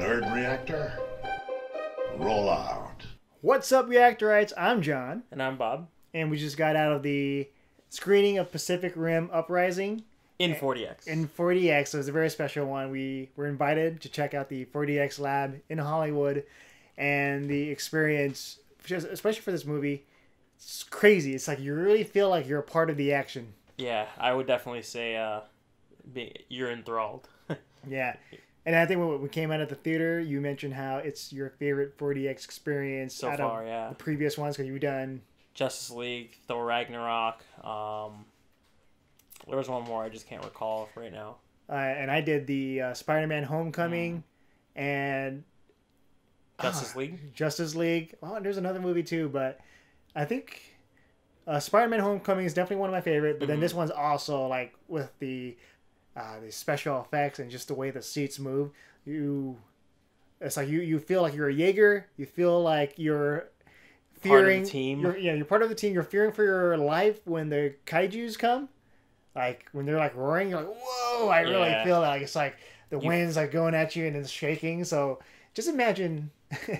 Nerd Reactor, roll out. What's up, Reactorites? I'm John. And I'm Bob. And we just got out of the screening of Pacific Rim Uprising. In 40X. In 40X, so it's a very special one. We were invited to check out the 40X lab in Hollywood. And the experience, especially for this movie, it's crazy. It's like you really feel like you're a part of the action. Yeah, I would definitely say you're enthralled. Yeah. And I think when we came out of the theater, you mentioned how it's your favorite 40X experience So out far, of yeah. the previous ones, because you've done Justice League, Thor Ragnarok. There was one more I just can't recall right now. and I did the Spider-Man Homecoming and Justice League? Justice League. Oh, and there's another movie too, but I think Spider-Man Homecoming is definitely one of my favorite. But then this one's also like with the special effects and just the way the seats move. It's like you feel like you're a Jaeger. You feel like you're fearing. Part of the team. You're part of the team. You're fearing for your life when the kaijus come. Like when they're like roaring, you're like, whoa! I really feel that. Like it's like the wind's like going at you and it's shaking. So just imagine.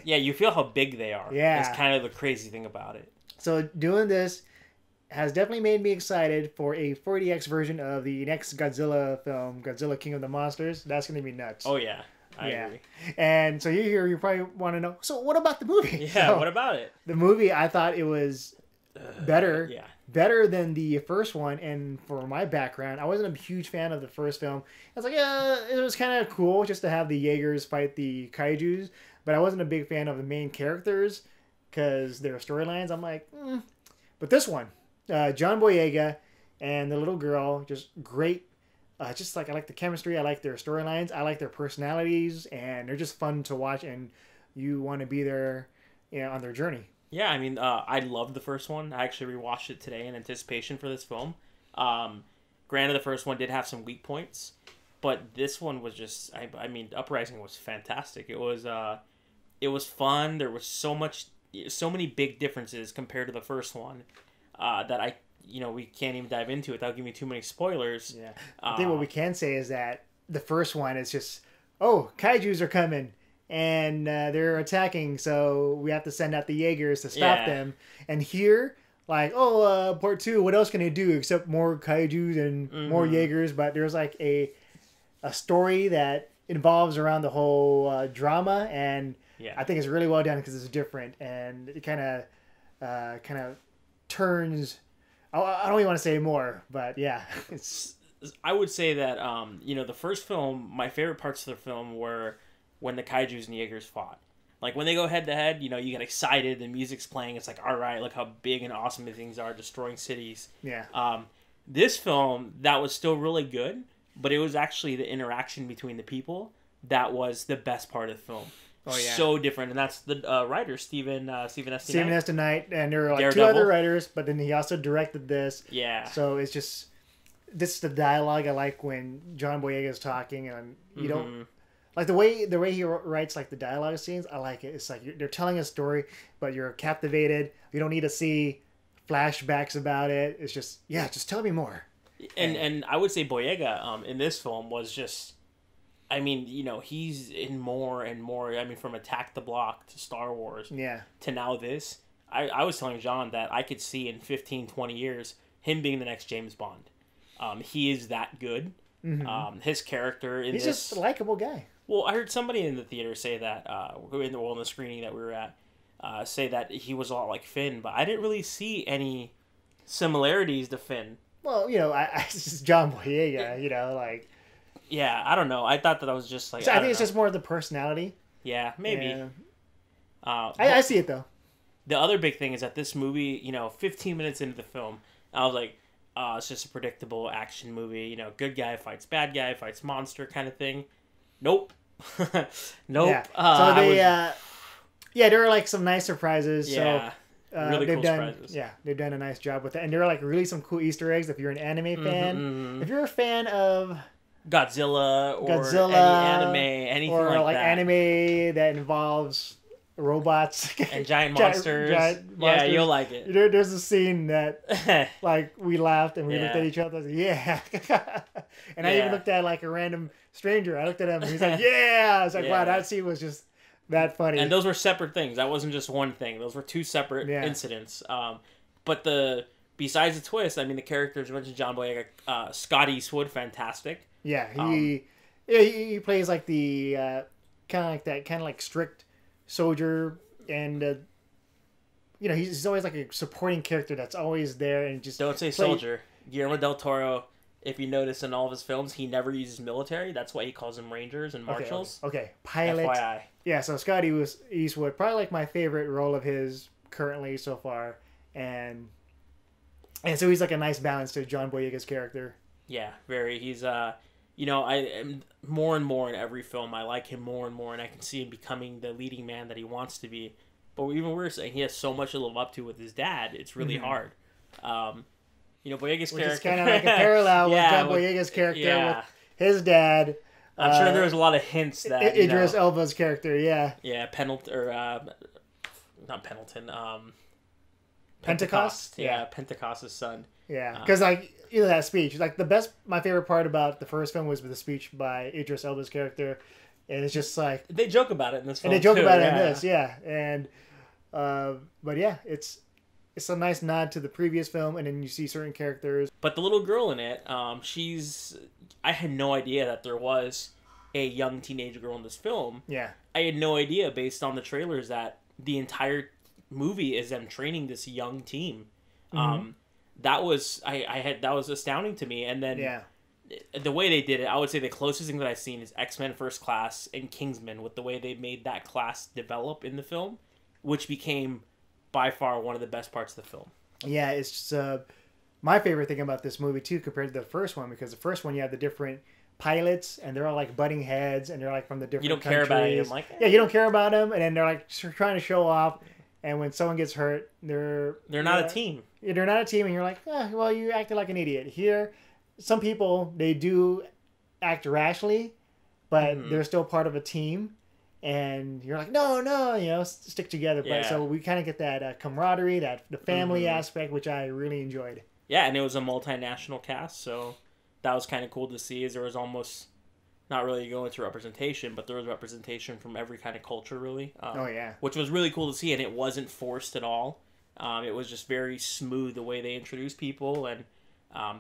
Yeah, you feel how big they are. Yeah, it's kind of the crazy thing about it. So doing this has definitely made me excited for a 40X version of the next Godzilla film, Godzilla King of the Monsters. That's going to be nuts. Oh, yeah. I agree. And so you're here, you probably want to know, so what about the movie? Yeah, So, what about it? The movie, I thought it was better. Yeah. Better than the first one. And for my background, I wasn't a huge fan of the first film. I was like, yeah, it was kind of cool just to have the Jaegers fight the kaijus. But I wasn't a big fan of the main characters because their storylines. I'm like, But this one, John Boyega and the little girl, just great. Just like I like the chemistry, I like their storylines, I like their personalities, and they're just fun to watch. And you want to be there, on their journey. Yeah, I mean, I loved the first one. I actually rewatched it today in anticipation for this film. Granted, the first one did have some weak points, but this one was just. I mean, Uprising was fantastic. It was fun. There was so many big differences compared to the first one that we can't even dive into it without giving too many spoilers. Yeah. I think what we can say is that the first one is just, kaijus are coming and they're attacking, so we have to send out the Jaegers to stop them. And here, like, part 2, what else can they do except more kaijus and more Jaegers? But there's like a story that involves around the whole drama, and I think it's really well done because it's different and it kind of turns. I don't even want to say more, but yeah, I would say that the first film, my favorite parts of the film were when the kaijus and Jaegers fought. Like when they go head to head, you get excited. The music's playing. It's like, all right, look how big and awesome the things are, destroying cities. Yeah. This film, that was still really good, but it was actually the interaction between the people that was the best part of the film. Oh, yeah. So different, and that's the writer Stephen S. Knight, and there were like Daredevil. 2 other writers, but then he also directed this. Yeah. So it's just this is the dialogue I like when John Boyega is talking, and you don't like the way he writes like the dialogue scenes. I like it. It's like they're telling a story, but you're captivated. You don't need to see flashbacks about it. It's just just tell me more. And I would say Boyega in this film was just. I mean, he's in more and more. I mean, from Attack the Block to Star Wars to now this. I was telling John that I could see in 15, 20 years him being the next James Bond. He is that good. His character in he's this... just a likable guy. Well, I heard somebody in the theater say that, in the screening that we were at, say that he was a lot like Finn, but I didn't really see any similarities to Finn. Well, it's just John Boyega, like... Yeah, I don't know. I thought that was just like... So I think it's just more of the personality. Yeah, maybe. Yeah. I see it, though. The other big thing is that this movie, 15 minutes into the film, I was like, it's just a predictable action movie. Good guy fights bad guy, fights monster kind of thing. Nope. Nope. Yeah. So there are like some nice surprises. Yeah. So really cool surprises. Yeah, they've done a nice job with it. And there are like really some cool Easter eggs if you're an anime fan. If you're a fan of... Godzilla, any anime, anything or like that. Or anime that involves robots and giant monsters. giant Yeah, monsters. you'll like it. There's a scene that like we laughed and we looked at each other. I was like, yeah, and I even looked at like a random stranger. I looked at him and he's like, yeah. I was like, wow, that scene was just that funny. And those were separate things. That wasn't just one thing. Those were two separate incidents. But besides the twist, I mean, the characters, you mentioned John Boyega, Scott Eastwood, fantastic. Yeah, he plays like the kind of like strict soldier, and he's always like a supporting character that's always there and just don't say soldier. Guillermo del Toro, if you notice in all of his films, he never uses military. That's why he calls them rangers and marshals. Okay. Pilot. FYI. Yeah, so Scott Eastwood, probably like my favorite role of his currently so far, and so he's like a nice balance to John Boyega's character. Yeah, very. He's I am more and more in every film. I like him more and more, and I can see him becoming the leading man that he wants to be. But even worse, he has so much to live up to with his dad. It's really hard. Boyega's character. It's kind of like a parallel with John Boyega's character with his dad. I'm sure there was a lot of hints that Idris Elba's character. Yeah. Yeah, Pendleton or not Pendleton. Pentecost. Yeah, Pentecost's son. Yeah, because that speech, like my favorite part about the first film was the speech by Idris Elba's character, and it's just like they joke about it in this film. And they joke about it in this, and but yeah, it's a nice nod to the previous film, and then you see certain characters. But the little girl in it, I had no idea that there was a young teenage girl in this film. Yeah, I had no idea based on the trailers that the entire movie is them training this young team. That was that was astounding to me. And then the way they did it, I would say the closest thing that I've seen is X-Men First Class and Kingsman, with the way they made that class develop in the film, which became by far one of the best parts of the film. Yeah, it's just, my favorite thing about this movie too, compared to the first one, because the first one you have the different pilots and they're all like butting heads and they're like from the different countries. You don't care about any of them, yeah, you don't care about them, and then they're like trying to show off. And when someone gets hurt, they're not a team. They're not a team, and you're like, well, you acted like an idiot. Here, some people, they do act rashly, but they're still part of a team. And you're like, no, stick together. Yeah. But so we kind of get that camaraderie, the family aspect, which I really enjoyed. Yeah, and it was a multinational cast, so that was kind of cool to see. As there was almost not really going to representation, but there was representation from every kind of culture, really. Which was really cool to see, and it wasn't forced at all. It was just very smooth the way they introduced people and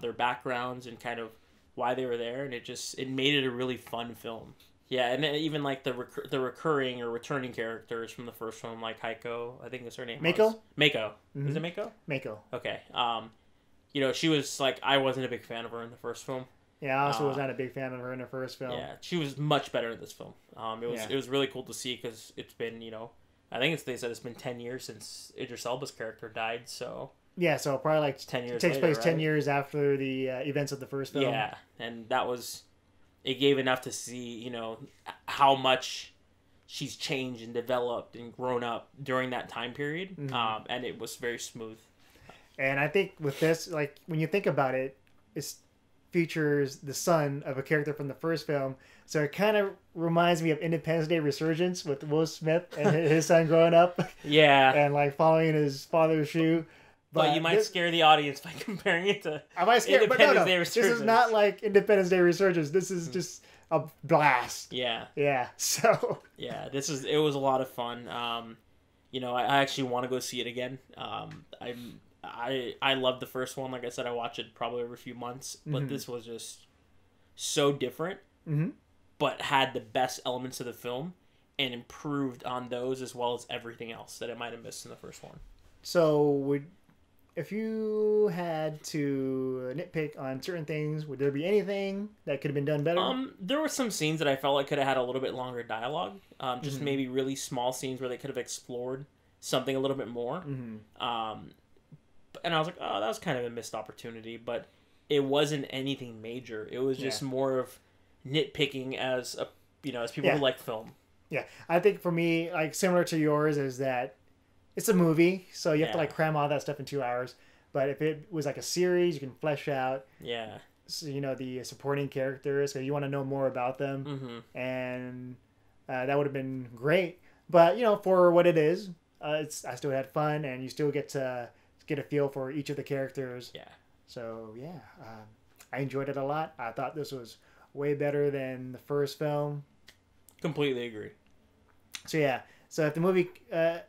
their backgrounds and kind of why they were there, and it made it a really fun film. Yeah, and even like the recurring or returning characters from the first film, like Heiko, I think that's her name. Mako? Mako. Is it Mako? Mako. Okay. She was like, I wasn't a big fan of her in the first film. Yeah, I also was not a big fan of her in the first film. Yeah, she was much better in this film. It was really cool to see, because it's been, I think they said it's been 10 years since Idris Elba's character died, so... Yeah, so probably like 10 years it takes later, place right? 10 years after the events of the first film. Yeah, and that was... It gave enough to see, how much she's changed and developed and grown up during that time period, and it was very smooth. And I think with this, like, when you think about it, it features the son of a character from the first film, so it kind of reminds me of Independence Day Resurgence with Will Smith and his son growing up. Yeah. And, like, following in his father's shoe. But you might scare the audience by comparing it to I might scare, Independence Day Resurgence. This is not like Independence Day Resurgence. This is just a blast. Yeah. Yeah. So. Yeah, it was a lot of fun. I actually want to go see it again. I loved the first one. Like I said, I watch it probably every few months, but this was just so different, but had the best elements of the film and improved on those as well as everything else that it might have missed in the first one. So if you had to nitpick on certain things, would there be anything that could have been done better? There were some scenes that I felt like could have had a little bit longer dialogue. Just maybe really small scenes where they could have explored something a little bit more. And I was like, oh, that was kind of a missed opportunity, but it wasn't anything major. It was just more of nitpicking as people who like film. Yeah, I think for me, like similar to yours, is that it's a movie, so you have to like cram all that stuff in 2 hours. But if it was like a series, you can flesh out, the supporting characters, so you want to know more about them, and that would have been great. But for what it is, I still had fun, and you still get to get a feel for each of the characters. Yeah. So I enjoyed it a lot. I thought this was way better than the first film. Completely agree. So if the movie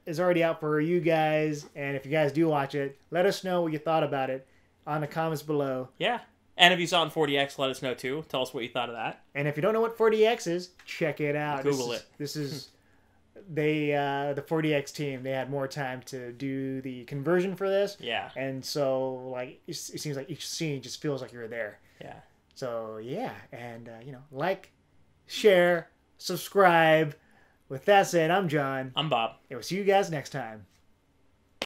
is already out for you guys, and if you guys do watch it, let us know what you thought about it on the comments below. Yeah. And if you saw it in 40X, let us know too. Tell us what you thought of that. And if you don't know what 40X is, check it out. Google it. This is the 40X team. They had more time to do the conversion for this. Yeah. And so it seems like each scene just feels like you're there. Yeah. So and like, share, subscribe. With that said, I'm John. I'm Bob. And we'll see you guys next time.